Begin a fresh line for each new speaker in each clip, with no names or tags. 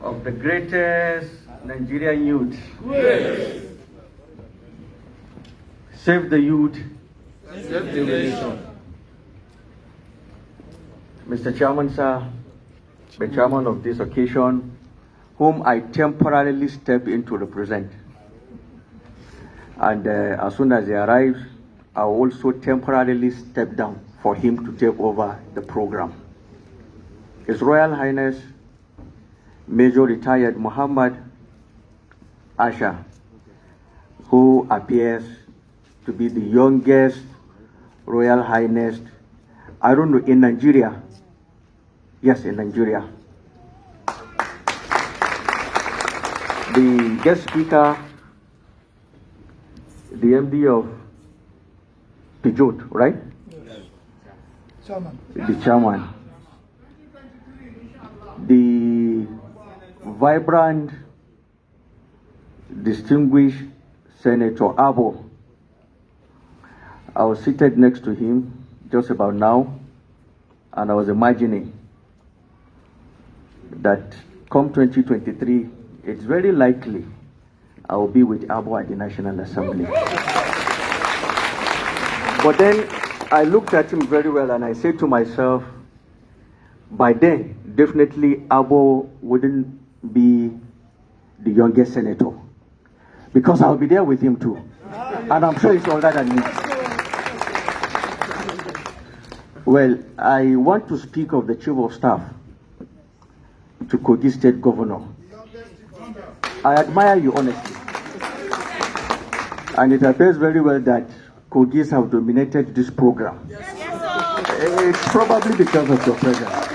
of the greatest Nigerian youth.
Yes.
Save the youth.
Save the nation.
Mr. Chairman, sir, the chairman of this occasion, whom I temporarily step in to represent. And as soon as he arrives, I will also temporarily step down for him to take over the program. His Royal Highness Major Retired Muhammad Asha, who appears to be the youngest Royal Highness, I don't know, in Nigeria. Yes, in Nigeria. The guest speaker, the MD of Pijot, right?
Yes. Chairman.
The chairman. The vibrant, distinguished Senator Abo. I was seated next to him just about now, and I was imagining that come 2023, it's very likely I will be with Abo at the National Assembly. But then I looked at him very well and I said to myself, by then, definitely Abo wouldn't be the youngest senator, because I'll be there with him too. And I'm sure it's older than me. Well, I want to speak of the Chief of Staff to Kogi State Governor. I admire you honestly. And it appears very well that Kogis have dominated this program. It's probably because of your presence.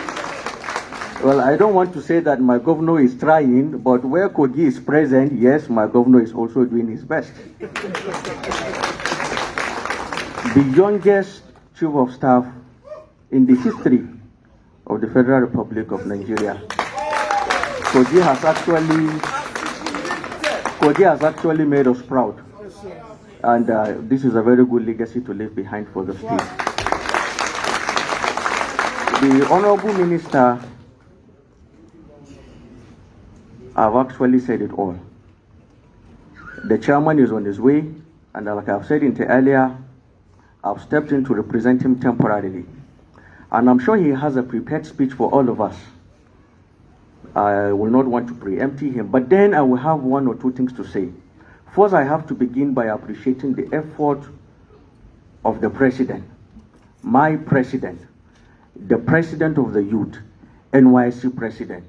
Well, I don't want to say that my governor is trying, but where Kogi is present, yes, my governor is also doing his best. The youngest Chief of Staff in the history of the Federal Republic of Nigeria. Kogi has actually made us proud. And this is a very good legacy to leave behind for the state. The Honorable Minister, I've actually said it all. The chairman is on his way, and like I've said earlier, I've stepped in to represent him temporarily. And I'm sure he has a prepared speech for all of us. I will not want to preempt him, but then I will have one or two things to say. First, I have to begin by appreciating the effort of the president, my president, the president of the youth, NYC president,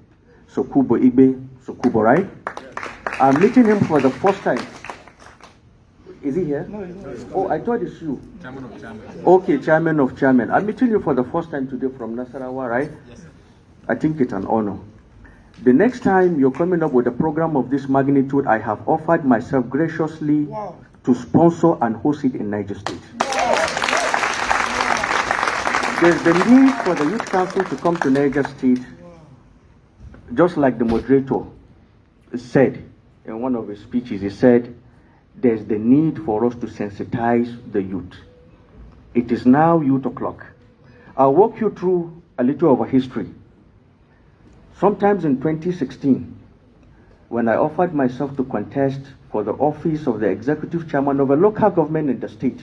Sokubo Igbe, Sokubo, right? I'm meeting him for the first time. Is he here?
No, he's not.
Oh, I thought it's you.
Chairman of Chairman.
Okay, chairman of chairman. I'm meeting you for the first time today from Nasarawa, right?
Yes, sir.
I think it's an honor. The next time you're coming up with a program of this magnitude, I have offered myself graciously to sponsor and host it in Niger State. There's the need for the Youth Council to come to Niger State, just like the moderator said in one of his speeches. He said, there's the need for us to sensitize the youth. It is now youth o'clock. I'll walk you through a little of a history. Sometimes in 2016, when I offered myself to contest for the office of the executive chairman of a local government in the state,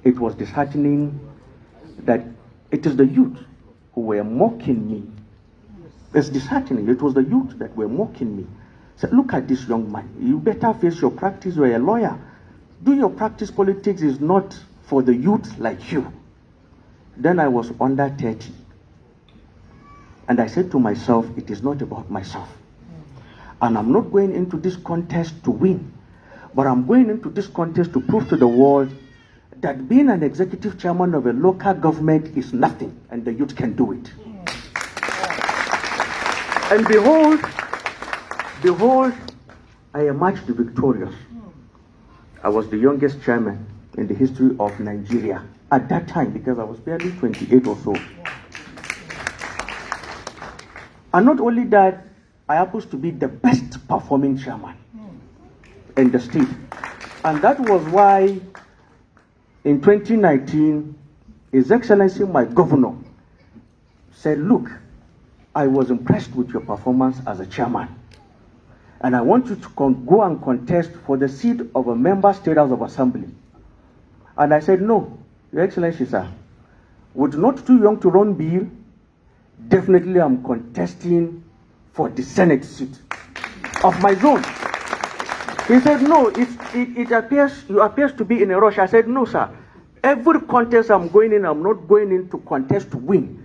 it was disheartening that it is the youth who were mocking me. It's disheartening. It was the youth that were mocking me. Said, look at this young man. You better face your practice. You're a lawyer. Doing your practice politics is not for the youth like you. Then I was under 30. And I said to myself, it is not about myself. And I'm not going into this contest to win. But I'm going into this contest to prove to the world that being an executive chairman of a local government is nothing. And the youth can do it. And behold, I emerged victorious. I was the youngest chairman in the history of Nigeria at that time, because I was barely 28 or so. And not only that, I happen to be the best performing chairman in the state. And that was why in 2019, His Excellency, my governor, said, look, I was impressed with your performance as a chairman. And I want you to go and contest for the seat of a member State House of Assembly. And I said, no, Your Excellency, sir, with not too young to run bill, definitely I'm contesting for the Senate seat of my zone. He said, no, it appears to be in a rush. I said, no, sir. Every contest I'm going in, I'm not going in to contest to win,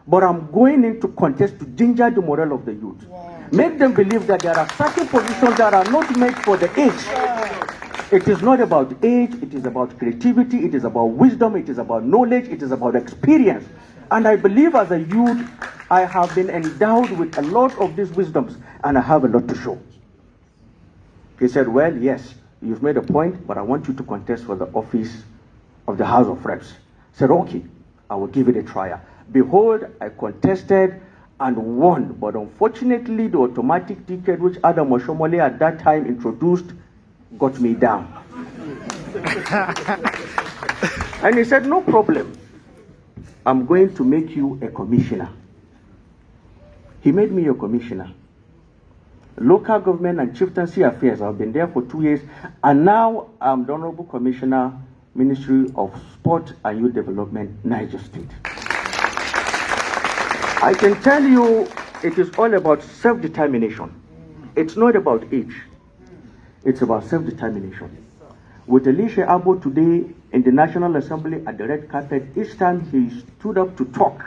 but I'm going in to contest to ginger the morale of the youth. Wow. Make them believe that there are certain positions that are not made for the age. Wow. It is not about age, it is about creativity, it is about wisdom, it is about knowledge, it is about experience. And I believe as a youth, I have been endowed with a lot of these wisdoms, and I have a lot to show. He said, well, yes, you've made a point, but I want you to contest for the office of the House of Reps. I said, okay, I will give it a try. Behold, I contested and won, but unfortunately, the automatic ticket which Adam Oshomole at that time introduced got me down. And he said, no problem. I'm going to make you a commissioner. He made me a commissioner. Local government and chieftaincy affairs. I've been there for 2 years, and now I'm the Honorable Commissioner, Ministry of Sport and Youth Development, Niger State. I can tell you, it is all about self-determination. It's not about age. It's about self-determination. With Elisha Abo today in the National Assembly at the red carpet, each time he stood up to talk,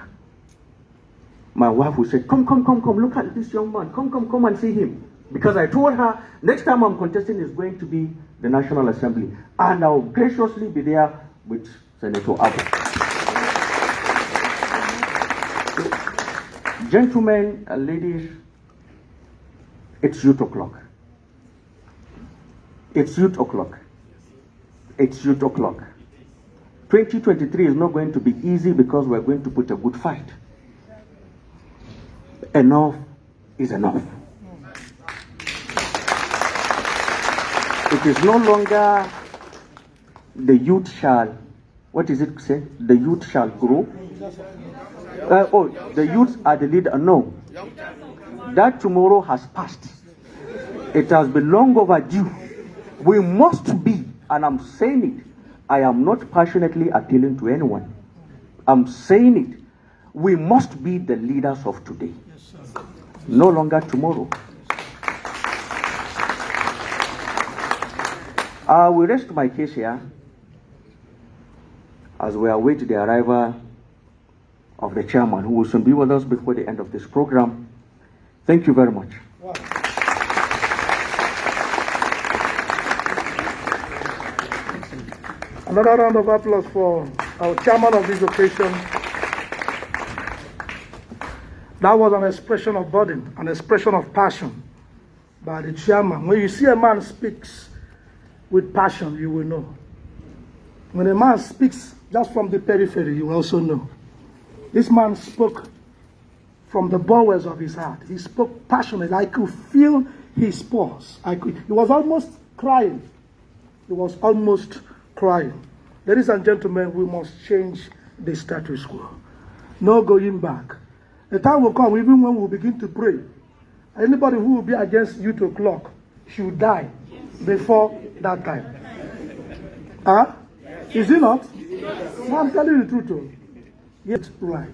my wife would say, come, look at this young man. Come and see him. Because I told her, next time I'm contesting is going to be the National Assembly. And I'll graciously be there with Senator Abo. So, gentlemen and ladies, it's youth o'clock. It's youth o'clock. It's youth o'clock. 2023 is not going to be easy because we're going to put a good fight. Enough is enough. It is no longer the youth shall, what is it say? The youth shall grow. The youth are the leader. No. That tomorrow has passed. It has been long overdue. We must be, and I'm saying it, I am not passionately appealing to anyone. I'm saying it. We must be the leaders of today. No longer tomorrow. I will rest my case here as we await the arrival of the chairman, who will soon be with us before the end of this program. Thank you very much.
Wow. Another round of applause for our chairman of this occasion. That was an expression of burden, an expression of passion by the chairman. When you see a man speaks with passion, you will know. When a man speaks just from the periphery, you will also know. This man spoke from the bowels of his heart. He spoke passionately. I could feel his pulse. He was almost crying. He was almost crying. Ladies and gentlemen, we must change the status quo. No going back. The time will come, even when we begin to pray. Anybody who will be against youth o'clock should die before that time. Is it not? No, I'm telling you the truth. Yes, right.